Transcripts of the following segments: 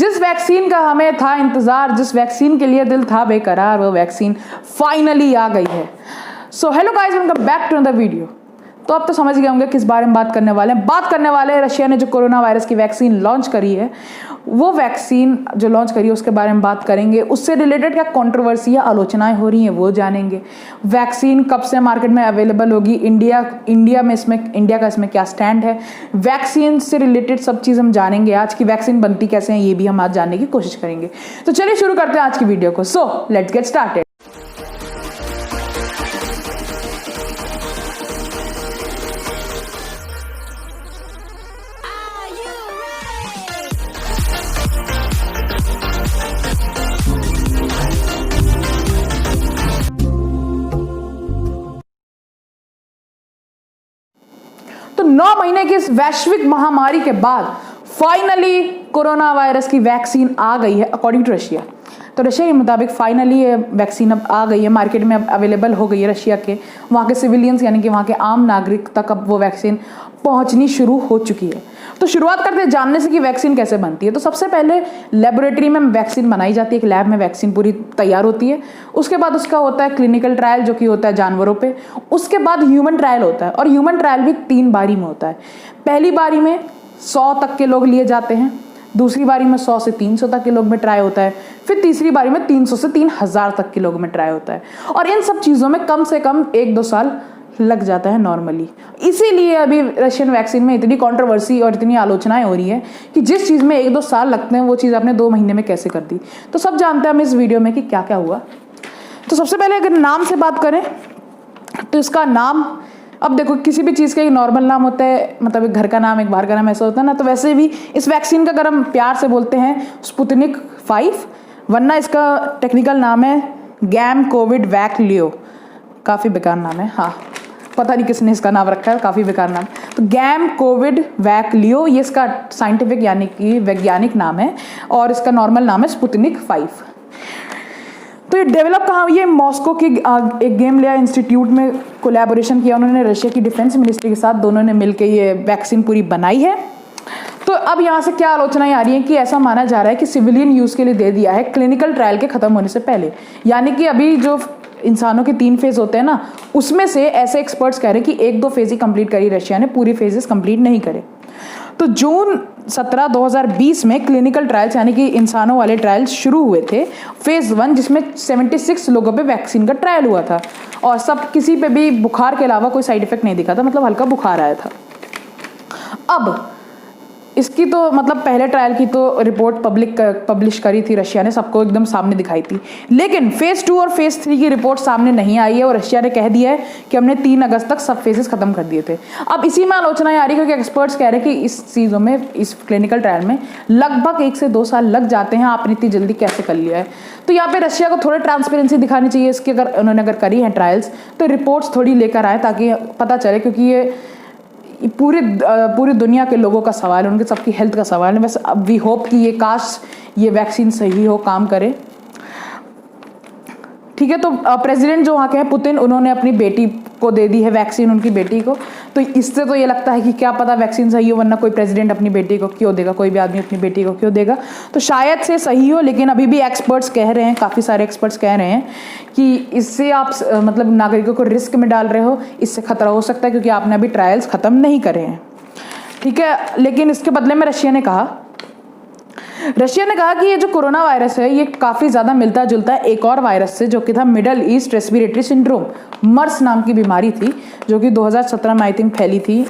जिस वैक्सीन का हमें था इंतजार, जिस वैक्सीन के लिए दिल था बेकरार, वो वैक्सीन फाइनली आ गई है। So hello guys, welcome back to another video. तो अब तो समझ गए होंगे किस बारे में बात करने वाले हैं। बात करने वाले हैं रशिया ने जो कोरोना वायरस की वैक्सीन लॉन्च करी है, वो वैक्सीन जो लॉन्च करी है उसके बारे में बात करेंगे। उससे रिलेटेड क्या कंट्रोवर्सी या आलोचनाएं हो रही हैं वो जानेंगे। वैक्सीन कब से मार्केट में अवेलेबल होगी, इंडिया का इसमें क्या स्टैंड है, वैक्सीन से रिलेटेड सब चीज़ हम जानेंगे। आज की वैक्सीन बनती कैसे है ये भी हम आज जानने की कोशिश करेंगे। तो चलिए शुरू करते हैं आज की वीडियो को। So let's get started. तो 9 महीने की इस वैश्विक महामारी के बाद फाइनली कोरोना वायरस की वैक्सीन आ गई है अकॉर्डिंग टू रशिया। तो रशिया के मुताबिक फाइनली ये वैक्सीन अब आ गई है, मार्केट में अब अवेलेबल हो गई है। रशिया के वहाँ के सिविलियंस यानी कि वहाँ के आम नागरिक तक अब वो वैक्सीन पहुँचनी शुरू हो चुकी है। तो शुरुआत करते हैं जानने से कि वैक्सीन कैसे बनती है। तो सबसे पहले लेबोरेटरी में वैक्सीन बनाई जाती है, एक लैब में वैक्सीन पूरी तैयार होती है। उसके बाद उसका होता है क्लिनिकल ट्रायल जो कि होता है जानवरों पे। उसके बाद ह्यूमन ट्रायल होता है और ह्यूमन ट्रायल भी 3 बारी में होता है। पहली बारी में 100 तक के लोग लिए जाते हैं, दूसरी बारी में 100 से 300 तक के लोग में ट्राई होता है, फिर तीसरी बारी में 300 से 3000 तक के लोग में ट्राई होता है। और इन सब चीज़ों में कम से कम 1-2 साल लग जाता है नॉर्मली। इसीलिए अभी रशियन वैक्सीन में इतनी कंट्रोवर्सी और इतनी आलोचनाएं हो रही है कि जिस चीज़ में 1-2 साल लगते हैं वो चीज़ आपने 2 महीने में कैसे कर दी। तो सब जानते हैं हम इस वीडियो में कि क्या क्या हुआ। तो सबसे पहले अगर नाम से बात करें तो इसका नाम, अब देखो किसी भी चीज़ का एक नॉर्मल नाम होता है, मतलब एक घर का नाम एक बाहर का नाम ऐसा होता है ना। तो वैसे भी इस वैक्सीन का अगर हम प्यार से बोलते हैं स्पुतनिक 5, वरना इसका टेक्निकल नाम है गैम कोविड वैक लियो। काफ़ी बेकार नाम है, हाँ पता नहीं किसने इसका नाम रखा है, काफ़ी बेकार नाम। तो गैम कोविड वैक लियो ये इसका साइंटिफिक यानी कि वैज्ञानिक नाम है और इसका नॉर्मल नाम है स्पुतनिक 5। तो ये डेवलप कहाँ हुई है? मॉस्को की एक गेमलेया इंस्टीट्यूट में कोलैबोरेशन किया उन्होंने रशिया की डिफेंस मिनिस्ट्री के साथ, दोनों ने मिलकर ये वैक्सीन पूरी बनाई है। तो अब यहाँ से क्या आलोचनाएं आ रही हैं कि ऐसा माना जा रहा है कि सिविलियन यूज़ के लिए दे दिया है क्लिनिकल ट्रायल के ख़त्म होने से पहले। यानी कि अभी जो इंसानों के 3 फेज होते हैं ना, उसमें से ऐसे एक्सपर्ट्स कह रहे हैं कि 1-2 फेज ही कंप्लीट करी रशिया ने, पूरी फेजेस कंप्लीट नहीं करे। तो जून 17, 2020 में क्लिनिकल ट्रायल्स यानी कि इंसानों वाले ट्रायल्स शुरू हुए थे, फेज 1, जिसमें 76 लोगों पे वैक्सीन का ट्रायल हुआ था और सब किसी पे भी बुखार के अलावा कोई साइड इफेक्ट नहीं दिखा था, मतलब हल्का बुखार आया था। अब इसकी तो मतलब पहले ट्रायल की तो रिपोर्ट पब्लिश करी थी रशिया ने, सबको एकदम सामने दिखाई थी। लेकिन फेज 2 और फेज 3 की रिपोर्ट सामने नहीं आई है और रशिया ने कह दिया है कि हमने 3 अगस्त तक सब फेजेस खत्म कर दिए थे। अब इसी में आलोचनाएं आ रही है क्योंकि एक्सपर्ट्स कह रहे हैं कि इस चीज़ों में, इस क्लिनिकल ट्रायल में लगभग 1 से 2 साल लग जाते हैं, आपने इतनी जल्दी कैसे कर लिया है। तो यहाँ पे रशिया को थोड़ी ट्रांसपेरेंसी दिखानी चाहिए इसकी, अगर उन्होंने करी है ट्रायल्स तो रिपोर्ट्स थोड़ी लेकर आए ताकि पता चले, क्योंकि ये पूरी दुनिया के लोगों का सवाल है, उनके सबकी हेल्थ का सवाल है। वैसे अब वी होप कि ये काश ये वैक्सीन सही हो, काम करे, ठीक है। तो प्रेसिडेंट जो वहाँ के हैं पुतिन, उन्होंने अपनी बेटी को दे दी है वैक्सीन, उनकी बेटी को। तो इससे तो ये लगता है कि क्या पता वैक्सीन सही हो, वरना कोई प्रेसिडेंट अपनी बेटी को क्यों देगा, कोई भी आदमी अपनी बेटी को क्यों देगा। तो शायद से सही हो, लेकिन अभी भी एक्सपर्ट्स कह रहे हैं, काफ़ी सारे एक्सपर्ट्स कह रहे हैं कि इससे आप मतलब नागरिकों को रिस्क में डाल रहे हो, इससे खतरा हो सकता है क्योंकि आपने अभी ट्रायल्स ख़त्म नहीं करे हैं, ठीक है। लेकिन इसके बदले में रशिया ने कहा कि ये जो कोरोना वायरस है ये काफ़ी ज़्यादा मिलता जुलता है एक और वायरस से, जो कि था मिडल ईस्ट रेस्पिरेटरी सिंड्रोम, मर्स नाम की बीमारी थी जो कि 2017 में आई थिंक फैली थी।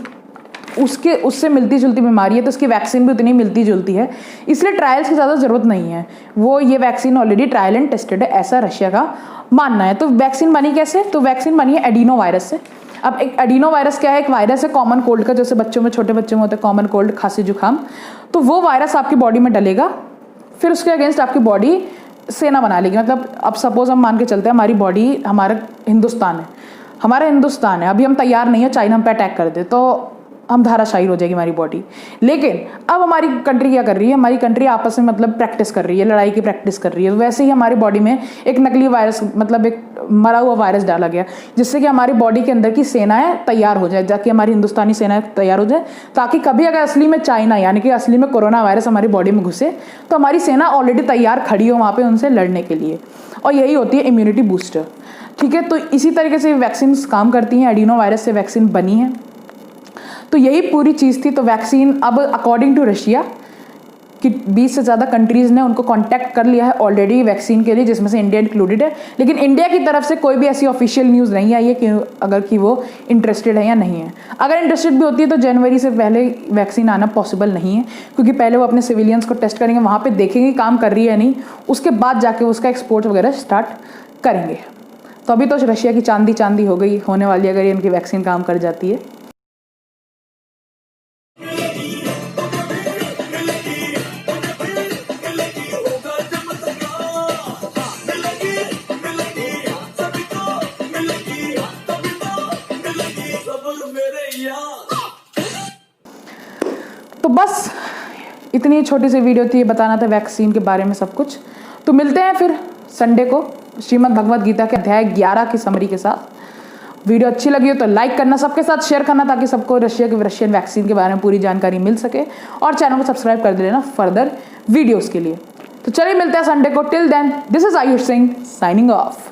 उससे मिलती जुलती बीमारी है, तो उसकी वैक्सीन भी उतनी मिलती जुलती है, इसलिए ट्रायल्स की ज़्यादा ज़रूरत नहीं है। ये vaccine already trial and tested है, ऐसा रशिया का मानना है। तो वैक्सीन बनी कैसे? तो वैक्सीन बनी है एडिनो वायरस से। अब एक एडिनो वायरस क्या है? एक वायरस है कॉमन कोल्ड का, जैसे बच्चों में, छोटे बच्चों में होता है कॉमन कोल्ड, खांसी जुकाम। तो वो वायरस आपकी बॉडी में डलेगा, फिर उसके अगेंस्ट आपकी बॉडी सेना बना लेगी। मतलब अब सपोज हम मान के चलते हैं हमारी बॉडी, हमारा हिंदुस्तान है, अभी हम तैयार नहीं है, चाइना हम पे अटैक कर दे तो हम धाराशायी हो जाएगी हमारी बॉडी। लेकिन अब हमारी कंट्री क्या कर रही है? हमारी कंट्री आपस में मतलब प्रैक्टिस कर रही है, लड़ाई की प्रैक्टिस कर रही है। वैसे ही हमारी बॉडी में एक नकली वायरस, मतलब एक मरा हुआ वायरस डाला गया, जिससे कि हमारी बॉडी के अंदर की सेनाएं तैयार हो जाए, ताकि हमारी हिंदुस्तानी सेनाएं तैयार हो जाए, ताकि कभी अगर असली में चाइना यानी कि असली में कोरोना वायरस हमारी बॉडी में घुसे तो हमारी सेना ऑलरेडी तैयार खड़ी हो वहाँ पे उनसे लड़ने के लिए। और यही होती है इम्यूनिटी बूस्टर। ठीक है, तो इसी तरीके से वैक्सीन काम करती हैं। एडिनो वायरस से वैक्सीन बनी है, तो यही पूरी चीज़ थी। तो वैक्सीन अब अकॉर्डिंग टू रशिया कि 20 से ज़्यादा कंट्रीज़ ने उनको कांटेक्ट कर लिया है ऑलरेडी वैक्सीन के लिए, जिसमें से इंडिया इंक्लूडेड है। लेकिन इंडिया की तरफ से कोई भी ऐसी ऑफिशियल न्यूज़ नहीं आई है कि अगर कि वो इंटरेस्टेड है या नहीं है। अगर इंटरेस्टेड भी होती है तो जनवरी से पहले वैक्सीन आना पॉसिबल नहीं है, क्योंकि पहले वो अपने सिविलियंस को टेस्ट करेंगे, वहाँ पर देखेंगे काम कर रही है नहीं, उसके बाद जाके उसका एक्सपोर्ट वगैरह स्टार्ट करेंगे। तो अभी तो रशिया की चांदी हो गई होने वाली अगर इनकी वैक्सीन काम कर जाती है। तो बस इतनी छोटी सी वीडियो थी, बताना था वैक्सीन के बारे में सब कुछ। तो मिलते हैं फिर संडे को श्रीमद् भगवद गीता के अध्याय 11 की समरी के साथ। वीडियो अच्छी लगी हो तो लाइक करना, सबके साथ शेयर करना, ताकि सबको रशियन वैक्सीन के बारे में पूरी जानकारी मिल सके, और चैनल को सब्सक्राइब कर देना फर्दर वीडियोस के लिए। तो चलिए मिलते हैं संडे को। Till then, this is Ayush Singh signing of.